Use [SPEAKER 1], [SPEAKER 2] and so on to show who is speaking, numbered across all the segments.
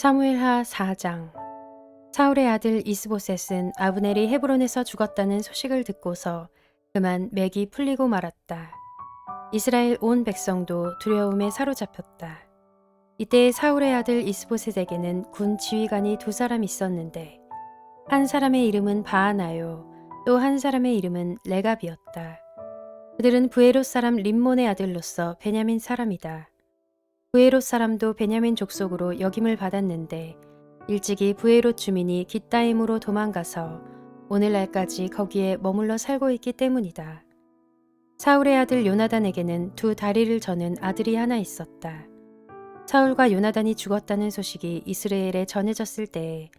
[SPEAKER 1] 사무엘하 4장. 사울의 아들 이스보셋은 아브넬이 헤브론에서 죽었다는 소식을 듣고서 그만 맥이 풀리고 말았다. 이스라엘 온 백성도 두려움에 사로잡혔다. 이때 사울의 아들 이스보셋에게는 군 지휘관이 두 사람 있었는데 한 사람의 이름은 바하나요, 또 한 사람의 이름은 레갑이었다. 그들은 부에롯 사람 림몬의 아들로서 베냐민 사람이다. 부에롯 사람도 베냐민 족속으로 역임을 받았는데 일찍이 부에롯 주민이 깃다임으로 도망가서 오늘날까지 거기에 머물러 살고 있기 때문이다. 사울의 아들 요나단에게는 두 다리를 저는 아들이 하나 있었다. 사울과 요나단이 죽었다는 소식이 이스라엘에 전해졌을 때에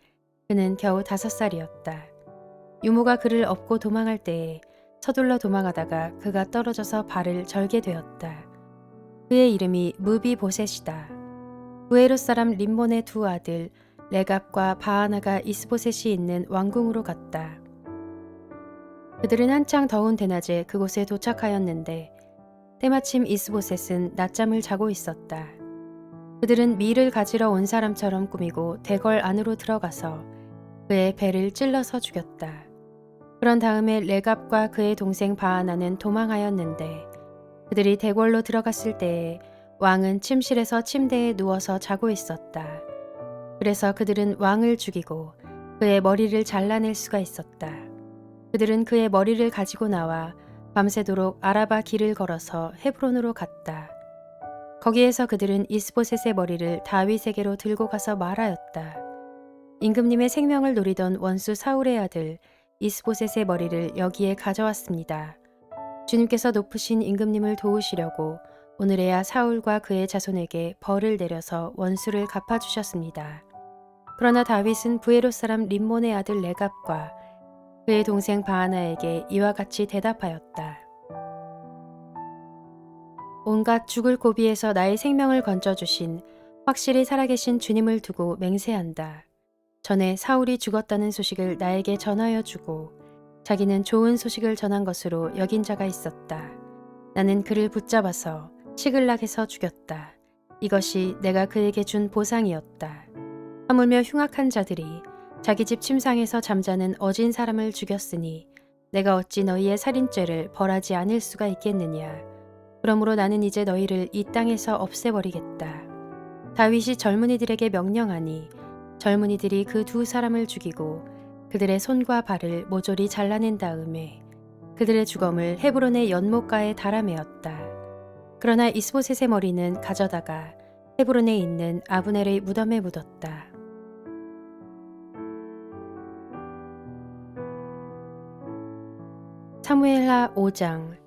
[SPEAKER 1] 그는 겨우 5살이었다. 유모가 그를 업고 도망할 때에 서둘러 도망하다가 그가 떨어져서 발을 절게 되었다. 그의 이름이 무비보셋이다. 부에롯 사람 림몬의 두 아들 레갑과 바하나가 이스보셋이 있는 왕궁으로 갔다. 그들은 한창 더운 대낮에 그곳에 도착하였는데 때마침 이스보셋은 낮잠을 자고 있었다. 그들은 밀을 가지러 온 사람처럼 꾸미고 대궐 안으로 들어가서 그의 배를 찔러서 죽였다. 그런 다음에 레갑과 그의 동생 바하나는 도망하였는데 그들이 대궐로 들어갔을 때에 왕은 침실에서 침대에 누워서 자고 있었다. 그래서 그들은 왕을 죽이고 그의 머리를 잘라낼 수가 있었다. 그들은 그의 머리를 가지고 나와 밤새도록 아라바 길을 걸어서 헤브론으로 갔다. 거기에서 그들은 이스보셋의 머리를 다윗에게로 들고 가서 말하였다. 임금님의 생명을 노리던 원수 사울의 아들 이스보셋의 머리를 여기에 가져왔습니다. 주님께서 높으신 임금님을 도우시려고 오늘에야 사울과 그의 자손에게 벌을 내려서 원수를 갚아주셨습니다. 그러나 다윗은 부에롯 사람 림몬의 아들 레갑과 그의 동생 바하나에게 이와 같이 대답하였다. 온갖 죽을 고비에서 나의 생명을 건져주신 확실히 살아계신 주님을 두고 맹세한다. 전에 사울이 죽었다는 소식을 나에게 전하여 주고 자기는 좋은 소식을 전한 것으로 여긴 자가 있었다. 나는 그를 붙잡아서 시글락에서 죽였다. 이것이 내가 그에게 준 보상이었다. 하물며 흉악한 자들이 자기 집 침상에서 잠자는 어진 사람을 죽였으니 내가 어찌 너희의 살인죄를 벌하지 않을 수가 있겠느냐. 그러므로 나는 이제 너희를 이 땅에서 없애버리겠다. 다윗이 젊은이들에게 명령하니 젊은이들이 그 두 사람을 죽이고 그들의 손과 발을 모조리 잘라낸 다음에 그들의 주검을 헤브론의 연못가에 달아매었다. 그러나 이스보셋의 머리는 가져다가 헤브론에 있는 아브넬의 무덤에 묻었다. 사무엘하 5장.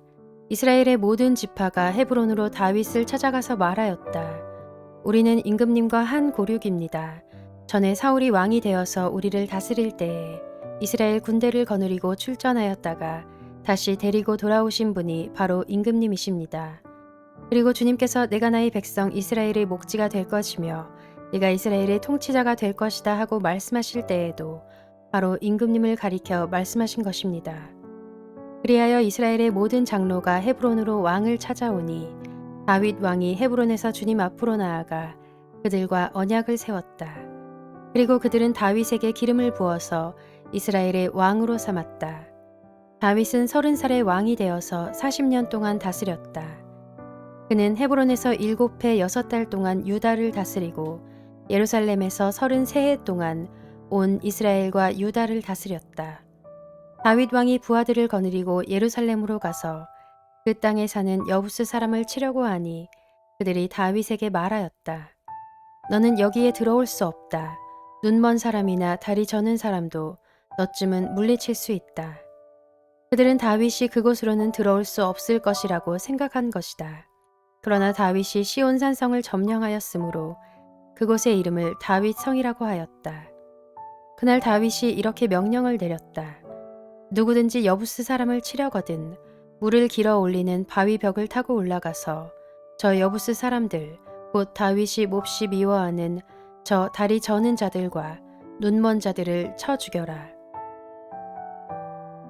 [SPEAKER 1] 이스라엘의 모든 지파가 헤브론으로 다윗을 찾아가서 말하였다. 우리는 임금님과 한 고륙입니다. 전에 사울이 왕이 되어서 우리를 다스릴 때에 이스라엘 군대를 거느리고 출전하였다가 다시 데리고 돌아오신 분이 바로 임금님이십니다. 그리고 주님께서 내가 나의 백성 이스라엘의 목지가 될 것이며 네가 이스라엘의 통치자가 될 것이다 하고 말씀하실 때에도 바로 임금님을 가리켜 말씀하신 것입니다. 그리하여 이스라엘의 모든 장로가 헤브론으로 왕을 찾아오니 다윗 왕이 헤브론에서 주님 앞으로 나아가 그들과 언약을 세웠다. 그리고 그들은 다윗에게 기름을 부어서 이스라엘의 왕으로 삼았다. 다윗은 30살의 왕이 되어서 40년 동안 다스렸다. 그는 헤브론에서 7해 6달 동안 유다를 다스리고 예루살렘에서 33해 동안 온 이스라엘과 유다를 다스렸다. 다윗 왕이 부하들을 거느리고 예루살렘으로 가서 그 땅에 사는 여부스 사람을 치려고 하니 그들이 다윗에게 말하였다. 너는 여기에 들어올 수 없다. 눈먼 사람이나 다리 저는 사람도 너쯤은 물리칠 수 있다. 그들은 다윗이 그곳으로는 들어올 수 없을 것이라고 생각한 것이다. 그러나 다윗이 시온 산성을 점령하였으므로 그곳의 이름을 다윗 성이라고 하였다. 그날 다윗이 이렇게 명령을 내렸다. 누구든지 여부스 사람을 치려거든 물을 길어 올리는 바위 벽을 타고 올라가서 저 여부스 사람들 곧 다윗이 몹시 미워하는 저 다리 저는 자들과 눈먼 자들을 쳐 죽여라.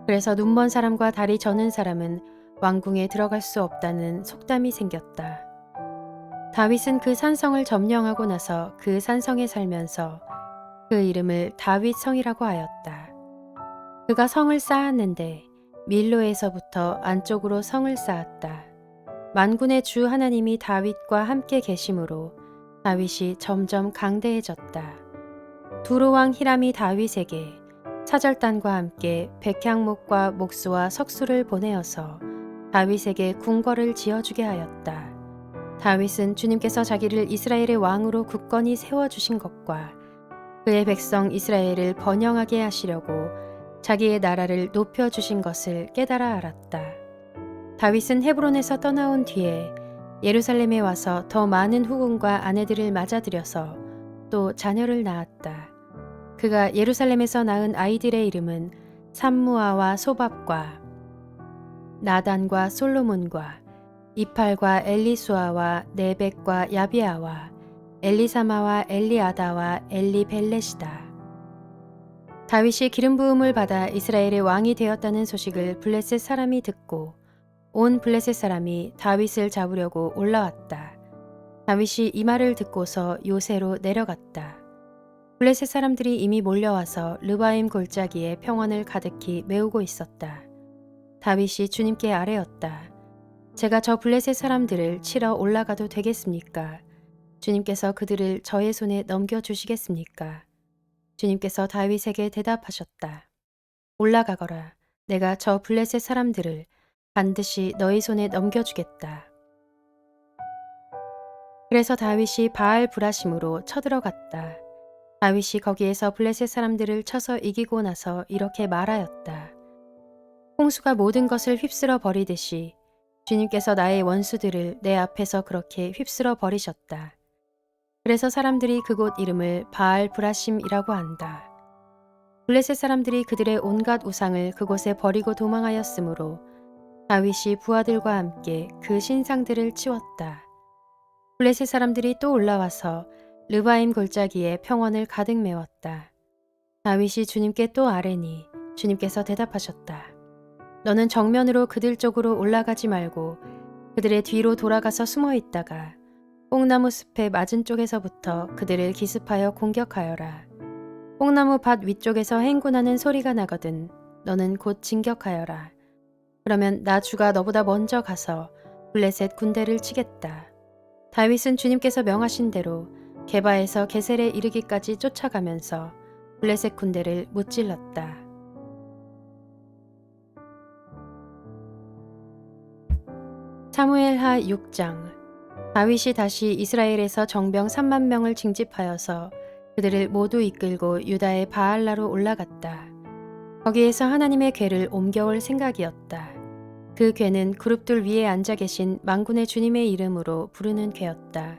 [SPEAKER 1] 그래서 눈먼 사람과 다리 저는 사람은 왕궁에 들어갈 수 없다는 속담이 생겼다. 다윗은 그 산성을 점령하고 나서 그 산성에 살면서 그 이름을 다윗성이라고 하였다. 그가 성을 쌓았는데 밀로에서부터 안쪽으로 성을 쌓았다. 만군의 주 하나님이 다윗과 함께 계심으로 다윗이 점점 강대해졌다. 두로왕 히람이 다윗에게 사절단과 함께 백향목과 목수와 석수를 보내어서 다윗에게 궁궐을 지어주게 하였다. 다윗은 주님께서 자기를 이스라엘의 왕으로 굳건히 세워주신 것과 그의 백성 이스라엘을 번영하게 하시려고 자기의 나라를 높여주신 것을 깨달아 알았다. 다윗은 헤브론에서 떠나온 뒤에 예루살렘에 와서 더 많은 후궁과 아내들을 맞아들여서 또 자녀를 낳았다. 그가 예루살렘에서 낳은 아이들의 이름은 삼무아와 소밥과 나단과 솔로몬과 이팔과 엘리수아와 네벡과 야비아와 엘리사마와 엘리아다와 엘리벨렛이다. 다윗이 기름 부음을 받아 이스라엘의 왕이 되었다는 소식을 블레셋 사람이 듣고 온 블레셋 사람이 다윗을 잡으려고 올라왔다. 다윗이 이 말을 듣고서 요새로 내려갔다. 블레셋 사람들이 이미 몰려와서 르바임 골짜기에 평원을 가득히 메우고 있었다. 다윗이 주님께 아뢰었다. 제가 저 블레셋 사람들을 치러 올라가도 되겠습니까? 주님께서 그들을 저의 손에 넘겨주시겠습니까? 주님께서 다윗에게 대답하셨다. 올라가거라. 내가 저 블레셋 사람들을 반드시 너희 손에 넘겨주겠다. 그래서 다윗이 바알 브라심으로 쳐들어갔다. 다윗이 거기에서 블레셋 사람들을 쳐서 이기고 나서 이렇게 말하였다. 홍수가 모든 것을 휩쓸어 버리듯이 주님께서 나의 원수들을 내 앞에서 그렇게 휩쓸어 버리셨다. 그래서 사람들이 그곳 이름을 바알 브라심이라고 한다. 블레셋 사람들이 그들의 온갖 우상을 그곳에 버리고 도망하였으므로 다윗이 부하들과 함께 그 신상들을 치웠다. 블레셋 사람들이 또 올라와서 르바임 골짜기에 평원을 가득 메웠다. 다윗이 주님께 또 아뢰니 주님께서 대답하셨다. 너는 정면으로 그들 쪽으로 올라가지 말고 그들의 뒤로 돌아가서 숨어 있다가 뽕나무 숲의 맞은 쪽에서부터 그들을 기습하여 공격하여라. 뽕나무 밭 위쪽에서 행군하는 소리가 나거든 너는 곧 진격하여라. 그러면 나 주가 너보다 먼저 가서 블레셋 군대를 치겠다. 다윗은 주님께서 명하신 대로 게바에서 게셀에 이르기까지 쫓아가면서 블레셋 군대를 무찔렀다. 사무엘하 6장. 다윗이 다시 이스라엘에서 정병 3만 명을 징집하여서 그들을 모두 이끌고 유다의 바알라로 올라갔다. 거기에서 하나님의 궤를 옮겨올 생각이었다. 그 궤는 그룹들 위에 앉아 계신 만군의 주님의 이름으로 부르는 궤였다.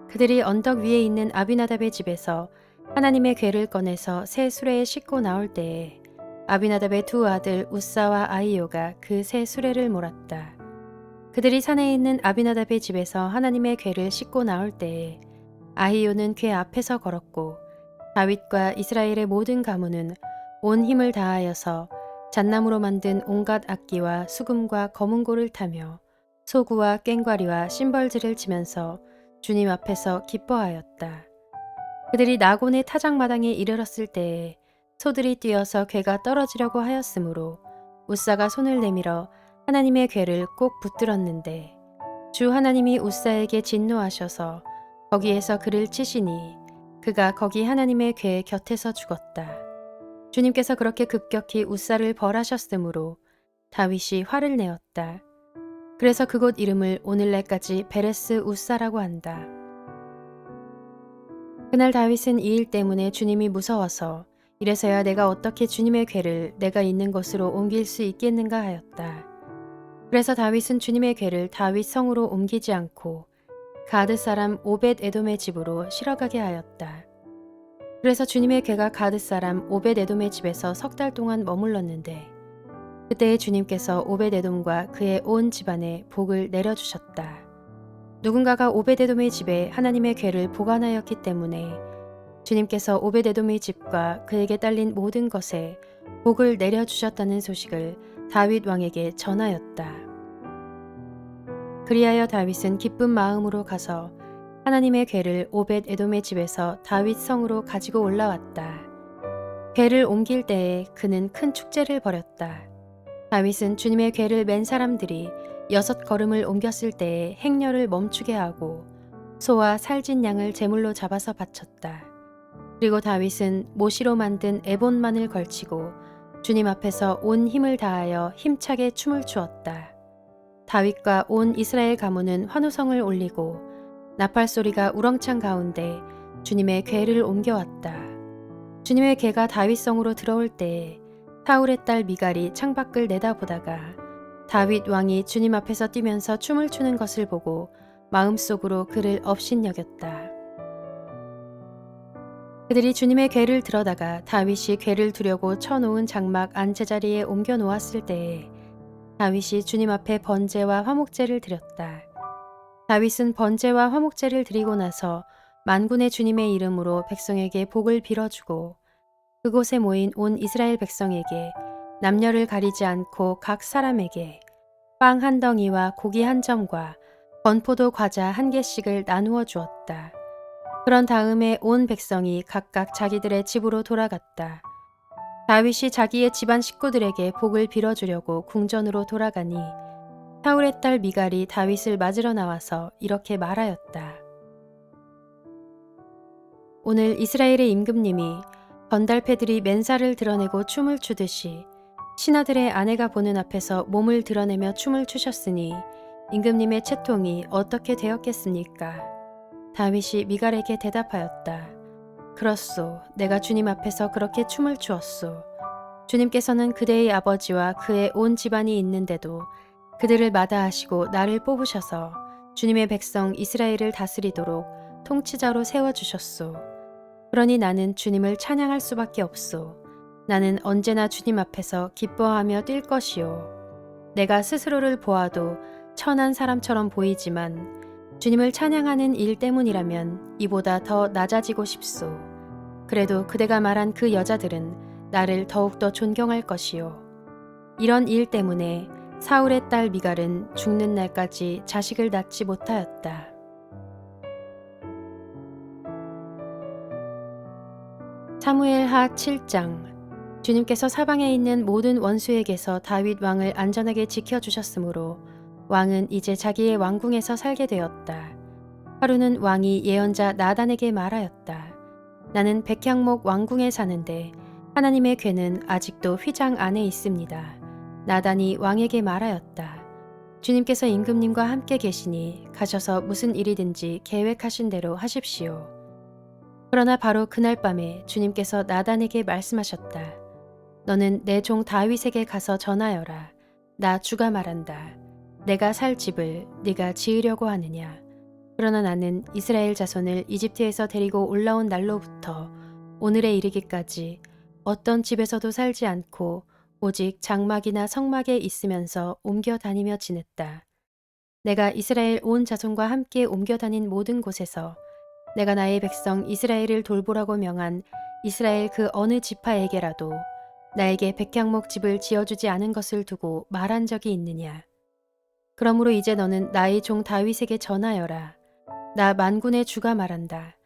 [SPEAKER 1] 그들이 언덕 위에 있는 아비나답의 집에서 하나님의 궤를 꺼내서 새 수레에 싣고 나올 때에 아비나답의 두 아들 우사와 아이요가 그 새 수레를 몰았다. 그들이 산에 있는 아비나답의 집에서 하나님의 궤를 싣고 나올 때에 아히요는 궤 앞에서 걸었고 다윗과 이스라엘의 모든 가문은 온 힘을 다하여서 잣나무로 만든 온갖 악기와 수금과 거문고를 타며 소구와 꽹과리와 심벌들을 치면서 주님 앞에서 기뻐하였다. 그들이 나곤의 타작마당에 이르렀을 때에 소들이 뛰어서 궤가 떨어지려고 하였으므로 우사가 손을 내밀어 하나님의 궤를 꼭 붙들었는데 주 하나님이 우사에게 진노하셔서 거기에서 그를 치시니 그가 거기 하나님의 궤 곁에서 죽었다. 주님께서 그렇게 급격히 우사를 벌하셨으므로 다윗이 화를 내었다. 그래서 그곳 이름을 오늘날까지 베레스 우사라고 한다. 그날 다윗은 이 일 때문에 주님이 무서워서 이래서야 내가 어떻게 주님의 궤를 내가 있는 곳으로 옮길 수 있겠는가 하였다. 그래서 다윗은 주님의 궤를 다윗 성으로 옮기지 않고 가드 사람 오벳 에돔의 집으로 실어가게 하였다. 그래서 주님의 궤가 가드 사람 오벳 에돔의 집에서 석 달 동안 머물렀는데 그때에 주님께서 오벳 에돔과 그의 온 집안에 복을 내려주셨다. 누군가가 오벳 에돔의 집에 하나님의 궤를 보관하였기 때문에 주님께서 오벳 에돔의 집과 그에게 딸린 모든 것에 복을 내려주셨다는 소식을 다윗 왕에게 전하였다. 그리하여 다윗은 기쁜 마음으로 가서 하나님의 궤를 오벳 에돔의 집에서 다윗 성으로 가지고 올라왔다. 궤를 옮길 때에 그는 큰 축제를 벌였다. 다윗은 주님의 궤를 맨 사람들이 6걸음을 옮겼을 때에 행렬을 멈추게 하고 소와 살진 양을 제물로 잡아서 바쳤다. 그리고 다윗은 모시로 만든 에봇만을 걸치고 주님 앞에서 온 힘을 다하여 힘차게 춤을 추었다. 다윗과 온 이스라엘 가문은 환호성을 올리고 나팔 소리가 우렁찬 가운데 주님의 궤를 옮겨왔다. 주님의 궤가 다윗성으로 들어올 때에 사울의 딸 미갈이 창밖을 내다보다가 다윗 왕이 주님 앞에서 뛰면서 춤을 추는 것을 보고 마음속으로 그를 업신여겼다. 그들이 주님의 궤를 들어다가 다윗이 궤를 두려고 쳐놓은 장막 안제자리에 옮겨 놓았을 때에 다윗이 주님 앞에 번제와 화목제를 드렸다. 다윗은 번제와 화목제를 드리고 나서 만군의 주님의 이름으로 백성에게 복을 빌어주고 그곳에 모인 온 이스라엘 백성에게 남녀를 가리지 않고 각 사람에게 빵 한 덩이와 고기 한 점과 건포도 과자 한 개씩을 나누어 주었다. 그런 다음에 온 백성이 각각 자기들의 집으로 돌아갔다. 다윗이 자기의 집안 식구들에게 복을 빌어주려고 궁전으로 돌아가니 사울의 딸 미갈이 다윗을 맞으러 나와서 이렇게 말하였다. 오늘 이스라엘의 임금님이 건달패들이 맨살을 드러내고 춤을 추듯이 신하들의 아내가 보는 앞에서 몸을 드러내며 춤을 추셨으니 임금님의 채통이 어떻게 되었겠습니까? 다윗이 미갈에게 대답하였다. 그렇소. 내가 주님 앞에서 그렇게 춤을 추었소. 주님께서는 그대의 아버지와 그의 온 집안이 있는데도 그들을 마다하시고 나를 뽑으셔서 주님의 백성 이스라엘을 다스리도록 통치자로 세워주셨소. 그러니 나는 주님을 찬양할 수밖에 없소. 나는 언제나 주님 앞에서 기뻐하며 뛸 것이요. 내가 스스로를 보아도 천한 사람처럼 보이지만 주님을 찬양하는 일 때문이라면 이보다 더 낮아지고 싶소. 그래도 그대가 말한 그 여자들은 나를 더욱더 존경할 것이요. 이런 일 때문에 사울의 딸 미갈은 죽는 날까지 자식을 낳지 못하였다. 사무엘하 7장. 주님께서 사방에 있는 모든 원수에게서 다윗 왕을 안전하게 지켜주셨으므로 왕은 이제 자기의 왕궁에서 살게 되었다. 하루는 왕이 예언자 나단에게 말하였다. 나는 백향목 왕궁에 사는데 하나님의 궤는 아직도 휘장 안에 있습니다. 나단이 왕에게 말하였다. 주님께서 임금님과 함께 계시니 가셔서 무슨 일이든지 계획하신 대로 하십시오. 그러나 바로 그날 밤에 주님께서 나단에게 말씀하셨다. 너는 내 종 다윗에게 가서 전하여라. 나 주가 말한다. 내가 살 집을 네가 지으려고 하느냐. 그러나 나는 이스라엘 자손을 이집트에서 데리고 올라온 날로부터 오늘에 이르기까지 어떤 집에서도 살지 않고 오직 장막이나 성막에 있으면서 옮겨 다니며 지냈다. 내가 이스라엘 온 자손과 함께 옮겨 다닌 모든 곳에서 내가 나의 백성 이스라엘을 돌보라고 명한 이스라엘 그 어느 지파에게라도 나에게 백향목 집을 지어주지 않은 것을 두고 말한 적이 있느냐. 그러므로 이제 너는 나의 종 다윗에게 전하여라. 나 만군의 주가 말한다.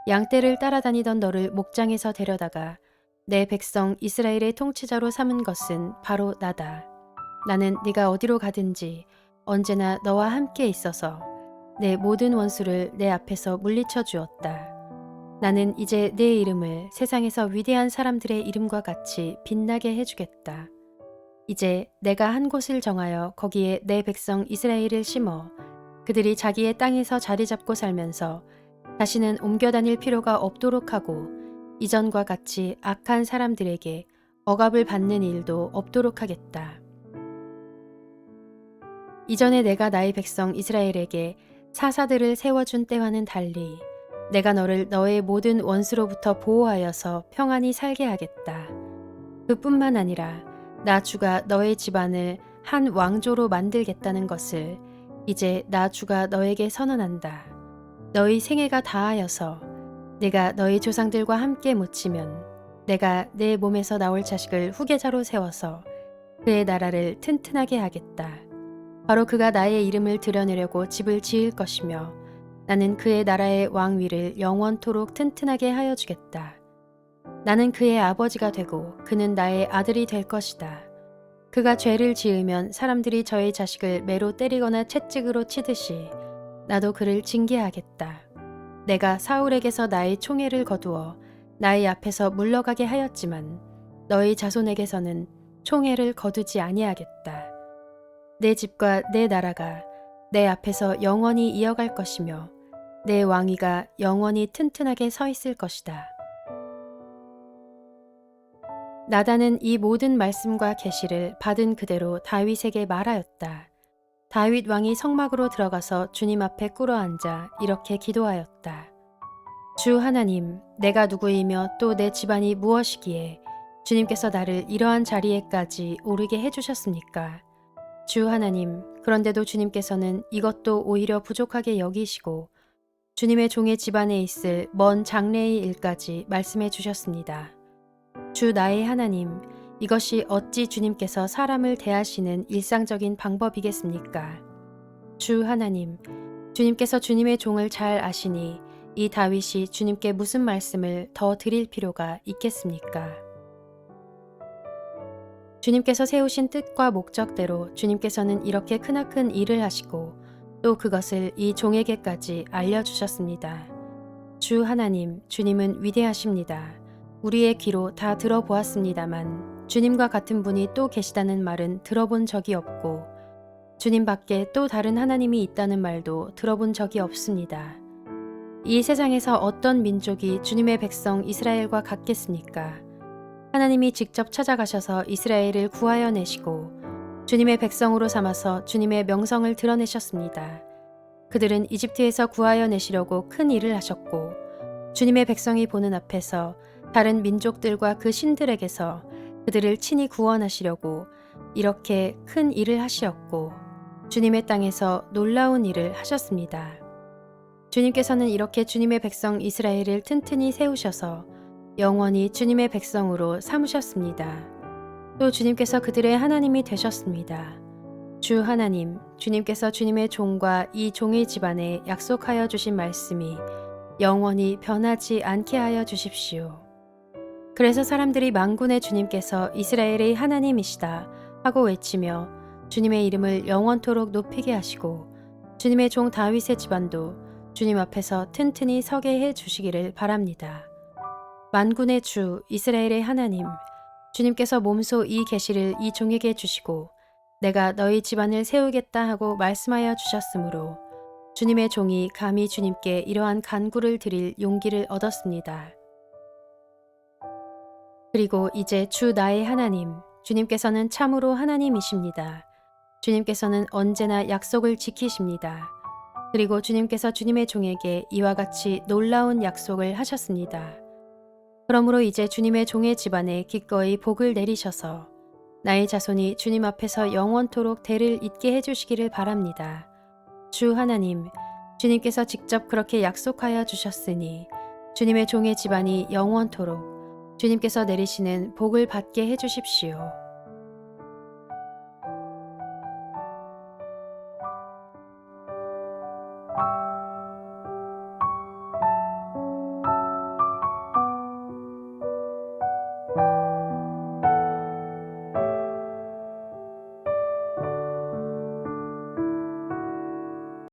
[SPEAKER 1] 양떼를 따라다니던 너를 목장에서 데려다가 내 백성 이스라엘의 통치자로 삼은 것은 바로 나다. 나는 네가 어디로 가든지 언제나 너와 함께 있어서 내 모든 원수를 내 앞에서 물리쳐 주었다. 나는 이제 내 이름을 세상에서 위대한 사람들의 이름과 같이 빛나게 해주겠다. 이제 내가 한 곳을 정하여 거기에 내 백성 이스라엘을 심어 그들이 자기의 땅에서 자리 잡고 살면서 다시는 옮겨 다닐 필요가 없도록 하고 이전과 같이 악한 사람들에게 억압을 받는 일도 없도록 하겠다. 이전에 내가 나의 백성 이스라엘에게 사사들을 세워준 때와는 달리 내가 너를 너의 모든 원수로부터 보호하여서 평안히 살게 하겠다. 그뿐만 아니라 나 주가 너의 집안을 한 왕조로 만들겠다는 것을 이제 나 주가 너에게 선언한다. 너희 생애가 다하여서 내가 너희 조상들과 함께 묻히면 내가 내 몸에서 나올 자식을 후계자로 세워서 그의 나라를 튼튼하게 하겠다. 바로 그가 나의 이름을 드러내려고 집을 지을 것이며 나는 그의 나라의 왕위를 영원토록 튼튼하게 하여 주겠다. 나는 그의 아버지가 되고 그는 나의 아들이 될 것이다. 그가 죄를 지으면 사람들이 저의 자식을 매로 때리거나 채찍으로 치듯이 나도 그를 징계하겠다. 내가 사울에게서 나의 총애를 거두어 나의 앞에서 물러가게 하였지만 너희 자손에게서는 총애를 거두지 아니하겠다. 내 집과 내 나라가 내 앞에서 영원히 이어갈 것이며 내 왕위가 영원히 튼튼하게 서 있을 것이다. 나단은 이 모든 말씀과 계시를 받은 그대로 다윗에게 말하였다. 다윗 왕이 성막으로 들어가서 주님 앞에 꿇어앉아 이렇게 기도하였다. 주 하나님, 내가 누구이며 또 내 집안이 무엇이기에 주님께서 나를 이러한 자리에까지 오르게 해주셨습니까? 주 하나님, 그런데도 주님께서는 이것도 오히려 부족하게 여기시고 주님의 종의 집안에 있을 먼 장래의 일까지 말씀해 주셨습니다. 주 나의 하나님, 이것이 어찌 주님께서 사람을 대하시는 일상적인 방법이겠습니까? 주 하나님, 주님께서 주님의 종을 잘 아시니 이 다윗이 주님께 무슨 말씀을 더 드릴 필요가 있겠습니까? 주님께서 세우신 뜻과 목적대로 주님께서는 이렇게 크나큰 일을 하시고 또 그것을 이 종에게까지 알려주셨습니다. 주 하나님, 주님은 위대하십니다. 우리의 귀로 다 들어보았습니다만 주님과 같은 분이 또 계시다는 말은 들어본 적이 없고 주님 밖에 또 다른 하나님이 있다는 말도 들어본 적이 없습니다. 이 세상에서 어떤 민족이 주님의 백성 이스라엘과 같겠습니까? 하나님이 직접 찾아가셔서 이스라엘을 구하여 내시고 주님의 백성으로 삼아서 주님의 명성을 드러내셨습니다. 그들은 이집트에서 구하여 내시려고 큰 일을 하셨고 주님의 백성이 보는 앞에서 다른 민족들과 그 신들에게서 그들을 친히 구원하시려고 이렇게 큰 일을 하시었고 주님의 땅에서 놀라운 일을 하셨습니다. 주님께서는 이렇게 주님의 백성 이스라엘을 튼튼히 세우셔서 영원히 주님의 백성으로 삼으셨습니다. 또 주님께서 그들의 하나님이 되셨습니다. 주 하나님, 주님께서 주님의 종과 이 종의 집안에 약속하여 주신 말씀이 영원히 변하지 않게 하여 주십시오. 그래서 사람들이 만군의 주님께서 이스라엘의 하나님이시다 하고 외치며 주님의 이름을 영원토록 높이게 하시고 주님의 종 다윗의 집안도 주님 앞에서 튼튼히 서게 해 주시기를 바랍니다. 만군의 주 이스라엘의 하나님, 주님께서 몸소 이 계시를 이 종에게 주시고 내가 너희 집안을 세우겠다 하고 말씀하여 주셨으므로 주님의 종이 감히 주님께 이러한 간구를 드릴 용기를 얻었습니다. 그리고 이제 주 나의 하나님, 주님께서는 참으로 하나님이십니다. 주님께서는 언제나 약속을 지키십니다. 그리고 주님께서 주님의 종에게 이와 같이 놀라운 약속을 하셨습니다. 그러므로 이제 주님의 종의 집안에 기꺼이 복을 내리셔서 나의 자손이 주님 앞에서 영원토록 대를 잇게 해주시기를 바랍니다. 주 하나님, 주님께서 직접 그렇게 약속하여 주셨으니 주님의 종의 집안이 영원토록 주님께서 내리시는 복을 받게 해주십시오.